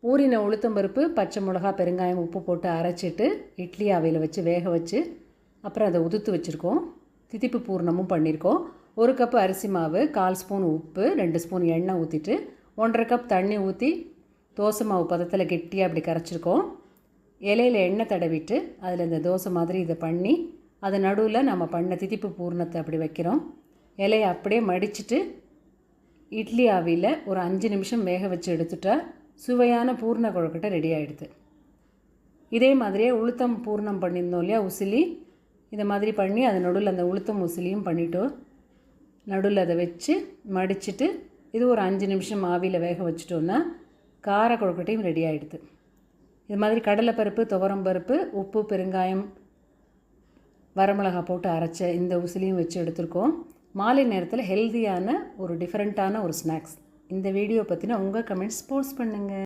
ஊறின உளுத்தம்பருப்பு, பச்சை மிளகா, பெருங்காயம், உப்பு போட்டு அரைச்சிட்டு இட்லி ஆவியில் வச்சு வேக வச்சு அப்புறம் அதை உதுத்து வச்சுருக்கோம். தித்திப்பு பூர்ணமும் பண்ணியிருக்கோம். 1 கப் அரிசி மாவு, 1/4 ஸ்பூன் உப்பு, 2 ஸ்பூன் எண்ணெய் ஊற்றிட்டு 1/2 கப் தண்ணி ஊற்றி தோசை மாவு பதத்தில் கெட்டியாக அப்படி கரைச்சிருக்கோம். இலையில் எண்ணெய் தடவிட்டு அதில் இந்த தோசை மாதிரி இதை பண்ணி அது நடுவில் நம்ம பண்ண தித்திப்பு பூர்ணத்தை அப்படி வைக்கிறோம். இலையை அப்படியே மடிச்சுட்டு இட்லி ஆவியில் ஒரு 5 நிமிஷம் வேக வச்சு எடுத்துட்டா சுவையான பூர்ண கொழுக்கட்டை ரெடி ஆகிடுது. இதே மாதிரியே உளுத்தம் பூர்ணம் பண்ணியிருந்தோம் இல்லையா, உசிலி, இதை மாதிரி பண்ணி அது நடுவில் அந்த உளுத்தம் உசிலியும் பண்ணிவிட்டோம். நடுவில் அதை வச்சு மடிச்சுட்டு இது ஒரு 5 நிமிஷம் ஆவியில் வேக வச்சுட்டோன்னா கார கொழுக்கட்டையும் ரெடி ஆகிடுது. இது மாதிரி கடலைப்பருப்பு, துவரம்பருப்பு, உப்பு, பெருங்காயம், வரமிளகா போட்டு அரைச்ச இந்த உசிலியும் வச்சு எடுத்துருக்கோம். மாலை நேரத்தில் ஹெல்த்தியான ஒரு டிஃப்ரெண்ட்டான ஒரு ஸ்நாக்ஸ். இந்த வீடியோ பற்றின உங்கள் கமெண்ட்ஸ் போஸ்ட் பண்ணுங்கள்.